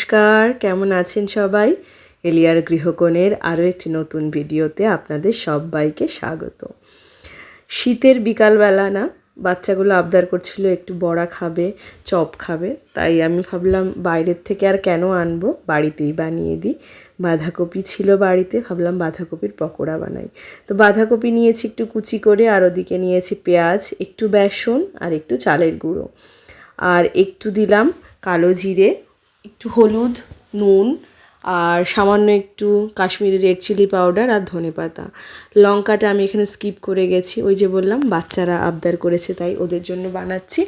নমস্কার, কেমন আছেন সবাই? এলিয়ার গৃহকোণের আরও একটি নতুন ভিডিওতে আপনাদের সবাইকে স্বাগত। শীতের বিকালবেলা না, বাচ্চাগুলো আবদার করছিল একটু বড়া খাবে, চপ খাবে। তাই আমি ভাবলাম বাইরের থেকে আর কেন আনবো, বাড়িতেই বানিয়ে দিই। বাঁধাকপি ছিল বাড়িতে, ভাবলাম বাঁধাকপির পকোড়া বানাই। তো বাঁধাকপি নিয়েছি একটু কুচি করে, আর ওদিকে নিয়েছি পেঁয়াজ, একটু বেসন আর একটু চালের গুঁড়ো, আর একটু দিলাম কালো জিরে, একটু হলুদ, নুন, আর সামান্য একটু কাশ্মীরি রেড চিলি পাউডার আর ধনেপাতা। লঙ্কাটা আমি এখানে স্কিপ করে গেছি, ওই যে বললাম বাচ্চারা আবদার করেছে তাই ওদের জন্য বানাচ্ছি।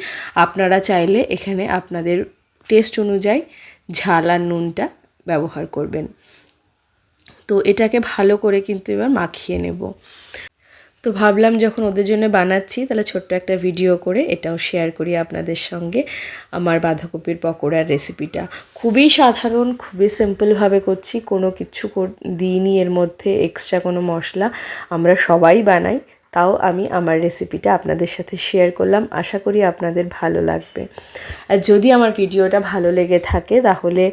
আপনারা চাইলে এখানে আপনাদের টেস্ট অনুযায়ী ঝাল আর নুনটা ব্যবহার করবেন। তো এটাকে ভালো করে কিন্তু এবার মাখিয়ে নেব। তো ভাবলাম যখন ওদের জন্য বানাচ্ছি তাহলে ছোট্ট একটা ভিডিও করে এটাও শেয়ার করি আপনাদের সঙ্গে। আমার বাঁধাকপির পকোড়ার রেসিপিটা খুবই সাধারণ, খুবই সিম্পলভাবে করছি, কোনো কিছু দিইনি এর মধ্যে এক্সট্রা কোনো মশলা। আমরা সবাই বানাই, তাও আমি আমার রেসিপিটা আপনাদের সাথে শেয়ার করলাম। আশা করি আপনাদের ভালো লাগবে। আর যদি আমার ভিডিওটা ভালো লেগে থাকে তাহলে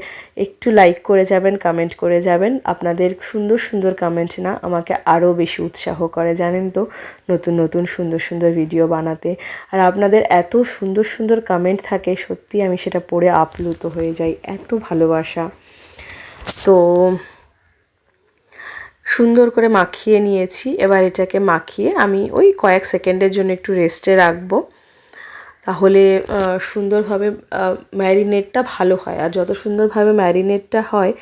একটু লাইক করে যাবেন, কমেন্ট করে যাবেন। আপনাদের সুন্দর সুন্দর কমেন্ট না আমাকে আরও বেশি উৎসাহ করে, জানেন তো, নতুন নতুন সুন্দর সুন্দর ভিডিও বানাতে। আর আপনাদের এত সুন্দর সুন্দর কমেন্ট থাকে, সত্যি আমি সেটা পড়ে আপ্লুত হয়ে যাই, এত ভালোবাসা। তো সুন্দর করে মাখিয়ে নিয়েছি। এবার এটাকে মাখিয়ে আমি ওই কয়েক সেকেন্ডের জন্য একটু রেস্টে রাখবো, তাহলে সুন্দরভাবে ম্যারিনেটটা ভালো হয়। আর যত সুন্দরভাবে ম্যারিনেটটা হয়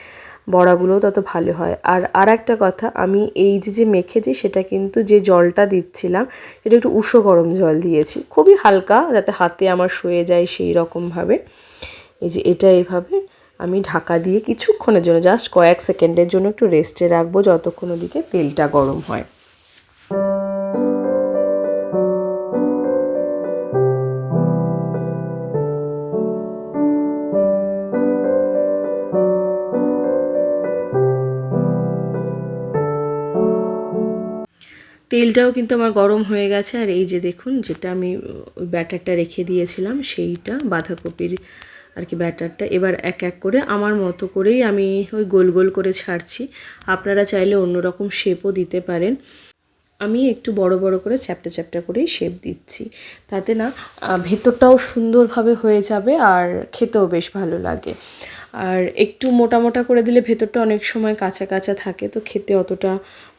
বড়াগুলোও তত ভালো হয়। আর একটা কথা, আমি এই যে মেখেছি সেটা কিন্তু যে জলটা দিচ্ছিলাম সেটা একটু উষ্ণ গরম জল দিয়েছি, খুবই হালকা, যাতে হাতে আমার শুয়ে যায় সেই রকমভাবে। এই যে এটা এইভাবে আমি ঢাকা দিয়ে কিছুক্ষণের জন্য, জাস্ট কয়েক সেকেন্ডের জন্য একটু রেস্টে রাখবো, যতক্ষণ ওদিকে তেলটা গরম হয়। তেলটাও কিন্তু আমার গরম হয়ে গেছে। আর এই যে দেখুন, যেটা আমি ওই ব্যাটারটা রেখে দিয়েছিলাম সেইটা বাঁধাকপির আর কি ব্যাটারটা, এবার এক এক করে আমার মতো করেই আমি ওই গোল গোল করে ছাড়ছি। আপনারা চাইলে অন্যরকম শেপও দিতে পারেন। আমি একটু বড় বড় করে চ্যাপ্টা চ্যাপ্টা করেই শেপ দিচ্ছি, তাতে না ভেতরটাও সুন্দরভাবে হয়ে যাবে আর খেতেও বেশ ভালো লাগে। আর একটু মোটা মোটা করে দিলে ভেতরটা অনেক সময় কাঁচা কাঁচা থাকে, তো খেতে অতটা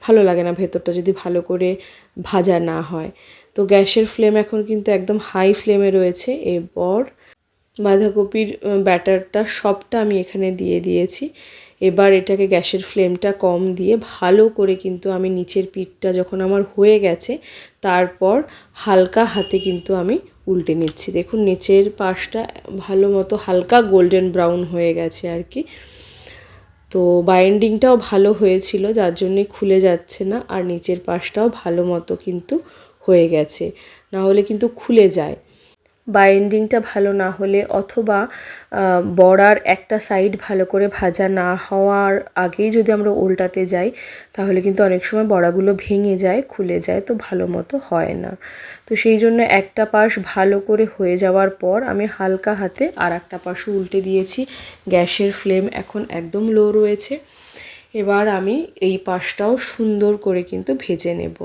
ভালো লাগে না ভেতরটা যদি ভালো করে ভাজা না হয়। তো গ্যাসের ফ্লেম এখন কিন্তু একদম হাই ফ্লেমে রয়েছে। এরপর বাঁধাকপির ব্যাটারটা সবটা আমি এখানে দিয়ে দিয়েছি। এবার এটাকে গ্যাসের ফ্লেমটা কম দিয়ে ভালো করে কিন্তু আমি নিচের পিঠটা যখন আমার হয়ে গেছে তারপর হালকা হাতে কিন্তু আমি উল্টে নিচ্ছি। দেখুন নিচের পাশটা ভালো মতো হালকা গোল্ডেন ব্রাউন হয়ে গেছে আর কি। তো বাইন্ডিংটাও ভালো হয়েছিল, যার জন্যে খুলে যাচ্ছে না। আর নিচের পাশটাও ভালো মতো কিন্তু হয়ে গেছে, না হলে কিন্তু খুলে যায়। বাইন্ডিংটা ভালো না হলে অথবা বড়ার একটা সাইড ভালো করে ভাজা না হওয়ার আগেই যদি আমরা উল্টাতে যাই তাহলে কিন্তু অনেক সময় বড়াগুলো ভেঙে যায়, খুলে যায়, তো ভালো মতো হয় না। তো সেই জন্য একটা পাশ ভালো করে হয়ে যাওয়ার পর আমি হালকা হাতে আর একটা পাশও উল্টে দিয়েছি। গ্যাসের ফ্লেম এখন একদম লো রয়েছে। এবার আমি এই পাশটাও সুন্দর করে কিন্তু ভেজে নেব।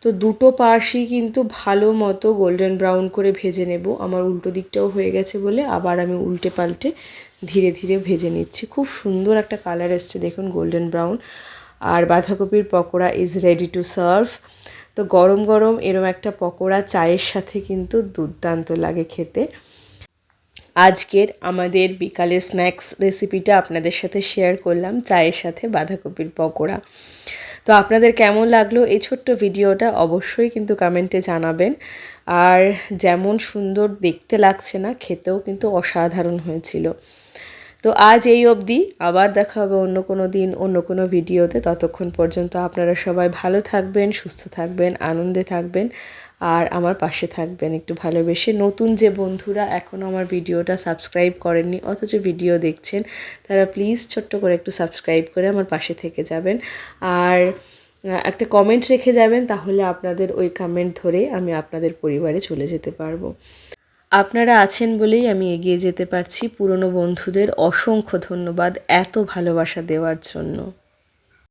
তো দুটো পাশই কিন্তু ভালো মতো গোল্ডেন ব্রাউন করে ভেজে নেব। আমার উল্টো দিকটাও হয়ে গেছে বলে আবার আমি উল্টে পাল্টে ধীরে ধীরে ভেজে নিচ্ছি। খুব সুন্দর একটা কালার এসছে দেখুন, গোল্ডেন ব্রাউন। আর বাঁধাকপির pakora is ready to serve. তো গরম গরম এরম একটা পকোড়া চায়ের সাথে কিন্তু দুর্দান্ত লাগে খেতে। আজকের আমাদের বিকালের স্ন্যাক্স রেসিপিটা আপনাদের সাথে শেয়ার করলাম, চায়ের সাথে বাঁধাকপির পকোড়া। তো আপনাদের কেমন লাগলো এই ছোট্ট ভিডিওটা অবশ্যই কিন্তু কমেন্টে জানাবেন। আর যেমন সুন্দর দেখতে লাগছে না, খেতেও কিন্তু অসাধারণ হয়েছিল। তো আজ এই অবধি, আবার দেখা হবে অন্য কোনো দিন অন্য কোনো ভিডিওতে। ততক্ষণ পর্যন্ত আপনারা সবাই ভালো থাকবেন, সুস্থ থাকবেন, আনন্দে থাকবেন আর আমার পাশে থাকবেন একটু ভালোবেসে। নতুন যে বন্ধুরা এখনও আমার ভিডিওটা সাবস্ক্রাইব করেননি অথচ ভিডিও দেখছেন, তারা প্লিজ ছোট্ট করে একটু সাবস্ক্রাইব করে আমার পাশে থেকে যাবেন। আর একটা কমেন্ট রেখে যাবেন, তাহলে আপনাদের ওই কমেন্ট ধরে আমি আপনাদের পরিবারে চলে যেতে পারবো। আপনারা আছেন বলেই আমি এগিয়ে যেতে পারছি। পুরনো বন্ধুদের অসংখ্য ধন্যবাদ এত ভালোবাসা দেওয়ার জন্য।